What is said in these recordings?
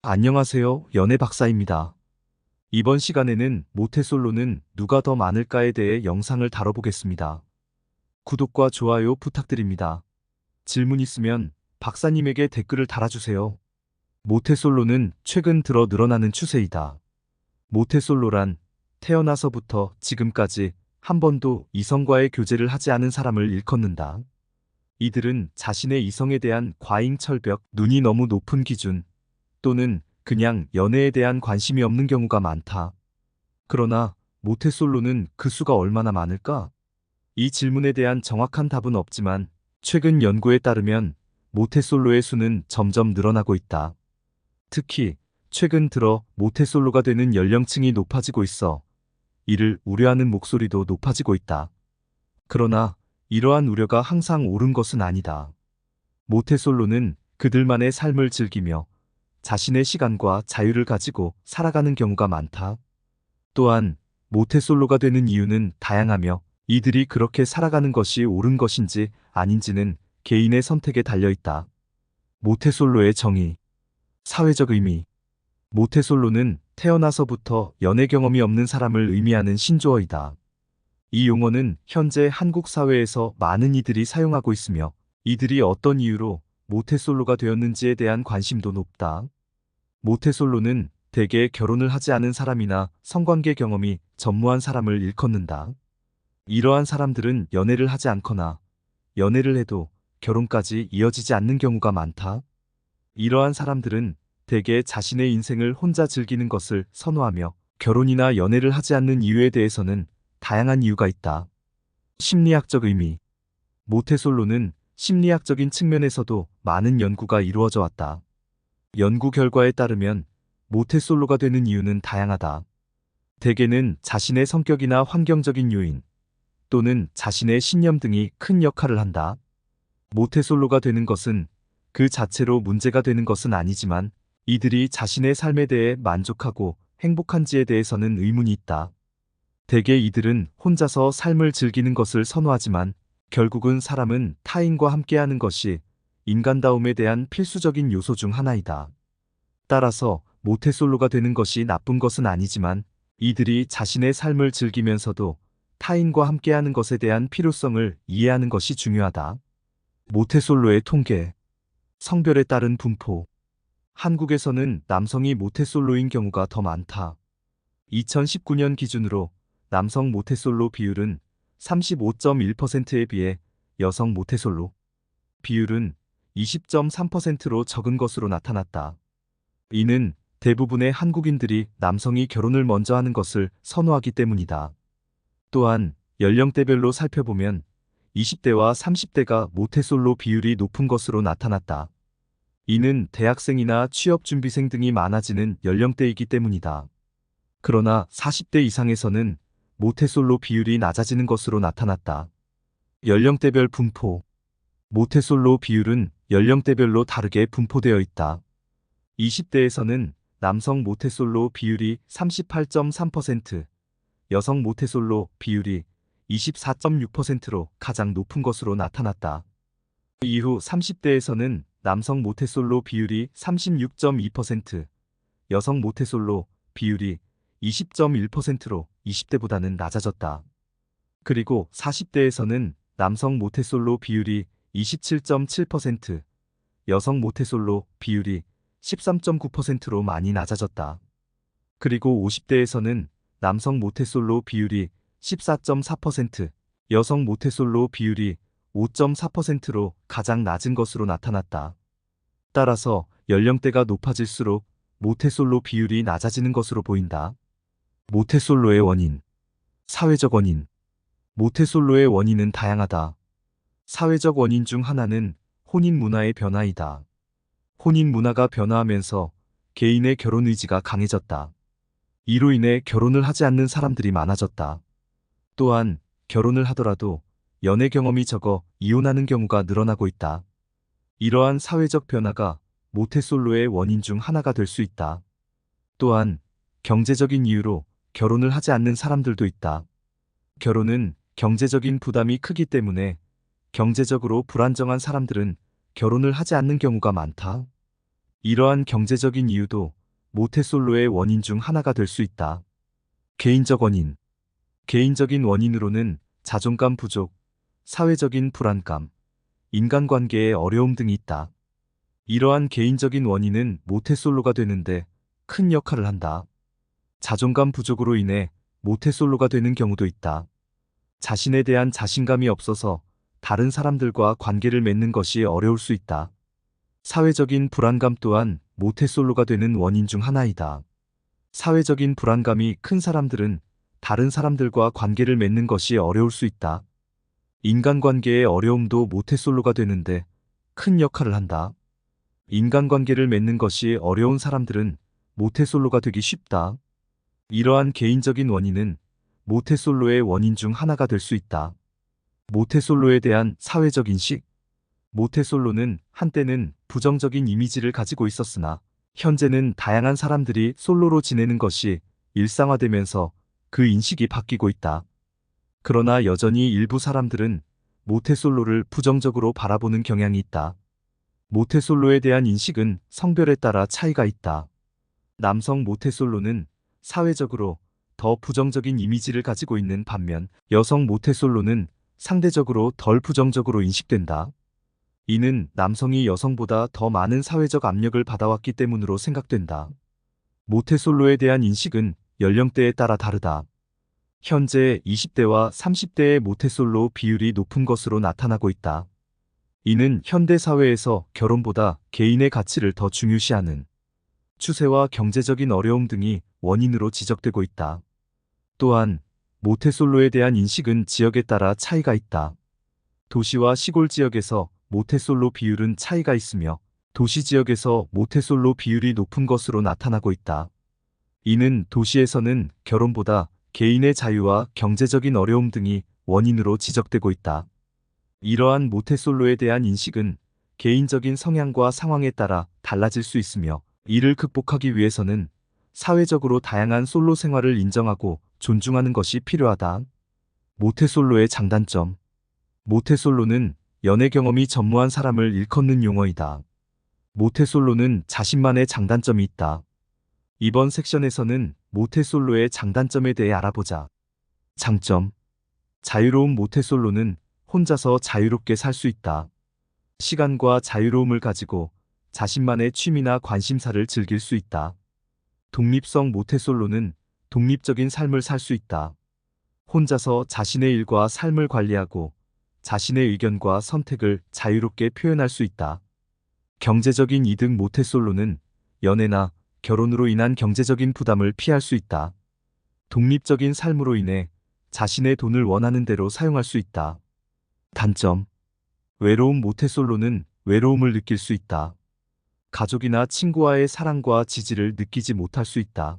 안녕하세요. 연애 박사입니다. 이번 시간에는 모태솔로는 누가 더 많을까에 대해 영상을 다뤄보겠습니다. 구독과 좋아요 부탁드립니다. 질문 있으면 박사님에게 댓글을 달아주세요. 모태솔로는 최근 들어 늘어나는 추세이다. 모태솔로란 태어나서부터 지금까지 한 번도 이성과의 교제를 하지 않은 사람을 일컫는다. 이들은 자신의 이성에 대한 과잉 철벽, 눈이 너무 높은 기준, 또는 그냥 연애에 대한 관심이 없는 경우가 많다. 그러나 모태솔로는 그 수가 얼마나 많을까? 이 질문에 대한 정확한 답은 없지만 최근 연구에 따르면 모태솔로의 수는 점점 늘어나고 있다. 특히 최근 들어 모태솔로가 되는 연령층이 높아지고 있어 이를 우려하는 목소리도 높아지고 있다. 그러나 이러한 우려가 항상 옳은 것은 아니다. 모태솔로는 그들만의 삶을 즐기며 자신의 시간과 자유를 가지고 살아가는 경우가 많다. 또한 모태솔로가 되는 이유는 다양하며 이들이 그렇게 살아가는 것이 옳은 것인지 아닌지는 개인의 선택에 달려 있다. 모태솔로의 정의, 사회적 의미. 모태솔로는 태어나서부터 연애 경험이 없는 사람을 의미하는 신조어이다. 이 용어는 현재 한국 사회에서 많은 이들이 사용하고 있으며 이들이 어떤 이유로 모태솔로가 되었는지에 대한 관심도 높다. 모태솔로는 대개 결혼을 하지 않은 사람이나 성관계 경험이 전무한 사람을 일컫는다. 이러한 사람들은 연애를 하지 않거나 연애를 해도 결혼까지 이어지지 않는 경우가 많다. 이러한 사람들은 대개 자신의 인생을 혼자 즐기는 것을 선호하며 결혼이나 연애를 하지 않는 이유에 대해서는 다양한 이유가 있다. 심리학적 의미. 모태솔로는 심리학적인 측면에서도 많은 연구가 이루어져 왔다. 연구 결과에 따르면 모태솔로가 되는 이유는 다양하다. 대개는 자신의 성격이나 환경적인 요인 또는 자신의 신념 등이 큰 역할을 한다. 모태솔로가 되는 것은 그 자체로 문제가 되는 것은 아니지만 이들이 자신의 삶에 대해 만족하고 행복한지에 대해서는 의문이 있다. 대개 이들은 혼자서 삶을 즐기는 것을 선호하지만 결국은 사람은 타인과 함께하는 것이 인간다움에 대한 필수적인 요소 중 하나이다. 따라서 모태솔로가 되는 것이 나쁜 것은 아니지만 이들이 자신의 삶을 즐기면서도 타인과 함께하는 것에 대한 필요성을 이해하는 것이 중요하다. 모태솔로의 통계, 성별에 따른 분포. 한국에서는 남성이 모태솔로인 경우가 더 많다. 2019년 기준으로 남성 모태솔로 비율은 35.1%에 비해 여성 모태솔로 비율은 20.3%로 적은 것으로 나타났다. 이는 대부분의 한국인들이 남성이 결혼을 먼저 하는 것을 선호하기 때문이다. 또한 연령대별로 살펴보면 20대와 30대가 모태솔로 비율이 높은 것으로 나타났다. 이는 대학생이나 취업준비생 등이 많아지는 연령대이기 때문이다. 그러나 40대 이상에서는 모태솔로 비율이 낮아지는 것으로 나타났다. 연령대별 분포. 모태솔로 비율은 연령대별로 다르게 분포되어 있다. 20대에서는 남성 모태솔로 비율이 38.3%, 여성 모태솔로 비율이 24.6%로 가장 높은 것으로 나타났다. 이후 30대에서는 남성 모태솔로 비율이 36.2%, 여성 모태솔로 비율이 20.1%로 20대보다는 낮아졌다. 그리고 40대에서는 남성 모태솔로 비율이 27.7%, 여성 모태솔로 비율이 13.9%로 많이 낮아졌다. 그리고 50대에서는 남성 모태솔로 비율이 14.4%, 여성 모태솔로 비율이 5.4%로 가장 낮은 것으로 나타났다. 따라서 연령대가 높아질수록 모태솔로 비율이 낮아지는 것으로 보인다. 모태솔로의 원인, 사회적 원인. 모태솔로의 원인은 다양하다. 사회적 원인 중 하나는 혼인 문화의 변화이다. 혼인 문화가 변화하면서 개인의 결혼 의지가 강해졌다. 이로 인해 결혼을 하지 않는 사람들이 많아졌다. 또한 결혼을 하더라도 연애 경험이 적어 이혼하는 경우가 늘어나고 있다. 이러한 사회적 변화가 모태솔로의 원인 중 하나가 될 수 있다. 또한 경제적인 이유로 결혼을 하지 않는 사람들도 있다. 결혼은 경제적인 부담이 크기 때문에 경제적으로 불안정한 사람들은 결혼을 하지 않는 경우가 많다. 이러한 경제적인 이유도 모태솔로의 원인 중 하나가 될 수 있다. 개인적 원인. 개인적인 원인으로는 자존감 부족, 사회적인 불안감, 인간관계의 어려움 등이 있다. 이러한 개인적인 원인은 모태솔로가 되는데 큰 역할을 한다. 자존감 부족으로 인해 모태솔로가 되는 경우도 있다. 자신에 대한 자신감이 없어서 다른 사람들과 관계를 맺는 것이 어려울 수 있다. 사회적인 불안감 또한 모태솔로가 되는 원인 중 하나이다. 사회적인 불안감이 큰 사람들은 다른 사람들과 관계를 맺는 것이 어려울 수 있다. 인간관계의 어려움도 모태솔로가 되는데 큰 역할을 한다. 인간관계를 맺는 것이 어려운 사람들은 모태솔로가 되기 쉽다. 이러한 개인적인 원인은 모태솔로의 원인 중 하나가 될 수 있다. 모태솔로에 대한 사회적 인식. 모태솔로는 한때는 부정적인 이미지를 가지고 있었으나 현재는 다양한 사람들이 솔로로 지내는 것이 일상화되면서 그 인식이 바뀌고 있다. 그러나 여전히 일부 사람들은 모태솔로를 부정적으로 바라보는 경향이 있다. 모태솔로에 대한 인식은 성별에 따라 차이가 있다. 남성 모태솔로는 사회적으로 더 부정적인 이미지를 가지고 있는 반면 여성 모태솔로는 상대적으로 덜 부정적으로 인식된다. 이는 남성이 여성보다 더 많은 사회적 압력을 받아왔기 때문으로 생각된다. 모태솔로에 대한 인식은 연령대에 따라 다르다. 현재 20대와 30대의 모태솔로 비율이 높은 것으로 나타나고 있다. 이는 현대 사회에서 결혼보다 개인의 가치를 더 중요시하는 추세와 경제적인 어려움 등이 원인으로 지적되고 있다. 또한 모태솔로에 대한 인식은 지역에 따라 차이가 있다. 도시와 시골 지역에서 모태솔로 비율은 차이가 있으며 도시 지역에서 모태솔로 비율이 높은 것으로 나타나고 있다. 이는 도시에서는 결혼보다 개인의 자유와 경제적인 어려움 등이 원인으로 지적되고 있다. 이러한 모태솔로에 대한 인식은 개인적인 성향과 상황에 따라 달라질 수 있으며 이를 극복하기 위해서는 사회적으로 다양한 솔로 생활을 인정하고 존중하는 것이 필요하다. 모태솔로의 장단점. 모태솔로는 연애 경험이 전무한 사람을 일컫는 용어이다. 모태솔로는 자신만의 장단점이 있다. 이번 섹션에서는 모태솔로의 장단점에 대해 알아보자. 장점. 자유로운 모태솔로는 혼자서 자유롭게 살 수 있다. 시간과 자유로움을 가지고 자신만의 취미나 관심사를 즐길 수 있다. 독립성 모태솔로는 독립적인 삶을 살 수 있다. 혼자서 자신의 일과 삶을 관리하고 자신의 의견과 선택을 자유롭게 표현할 수 있다. 경제적인 이득 모태솔로는 연애나 결혼으로 인한 경제적인 부담을 피할 수 있다. 독립적인 삶으로 인해 자신의 돈을 원하는 대로 사용할 수 있다. 단점. 외로운 모태솔로는 외로움을 느낄 수 있다. 가족이나 친구와의 사랑과 지지를 느끼지 못할 수 있다.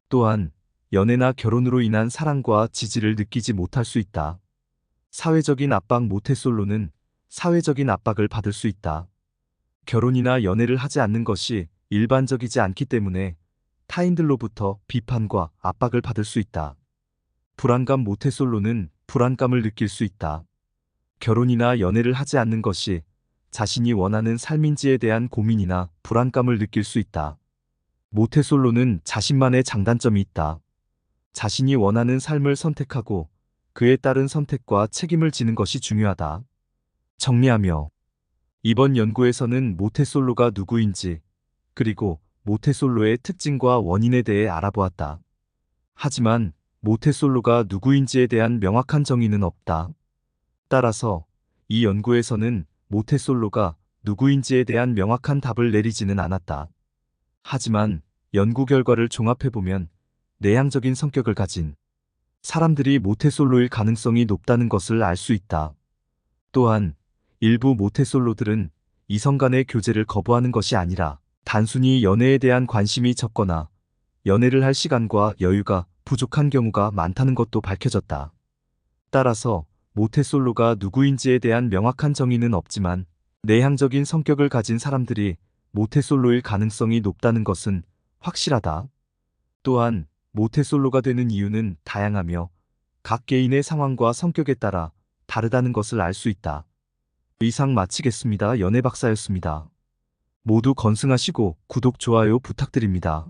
또한 연애나 결혼으로 인한 사랑과 지지를 느끼지 못할 수 있다. 사회적인 압박 모태솔로는 사회적인 압박을 받을 수 있다. 결혼이나 연애를 하지 않는 것이 일반적이지 않기 때문에 타인들로부터 비판과 압박을 받을 수 있다. 불안감 모태솔로는 불안감을 느낄 수 있다. 결혼이나 연애를 하지 않는 것이 자신이 원하는 삶인지에 대한 고민이나 불안감을 느낄 수 있다. 모태솔로는 자신만의 장단점이 있다. 자신이 원하는 삶을 선택하고 그에 따른 선택과 책임을 지는 것이 중요하다. 정리하며 이번 연구에서는 모태솔로가 누구인지 그리고 모태솔로의 특징과 원인에 대해 알아보았다. 하지만 모태솔로가 누구인지에 대한 명확한 정의는 없다. 따라서 이 연구에서는 모태솔로가 누구인지에 대한 명확한 답을 내리지는 않았다. 하지만 연구 결과를 종합해보면 내향적인 성격을 가진 사람들이 모태솔로일 가능성이 높다는 것을 알 수 있다. 또한 일부 모태솔로들은 이성 간의 교제를 거부하는 것이 아니라 단순히 연애에 대한 관심이 적거나 연애를 할 시간과 여유가 부족한 경우가 많다는 것도 밝혀졌다. 따라서 모태솔로가 누구인지에 대한 명확한 정의는 없지만 내향적인 성격을 가진 사람들이 모태솔로일 가능성이 높다는 것은 확실하다. 또한 모태솔로가 되는 이유는 다양하며 각 개인의 상황과 성격에 따라 다르다는 것을 알 수 있다. 이상 마치겠습니다. 연애박사였습니다. 모두 건승하시고 구독, 좋아요 부탁드립니다.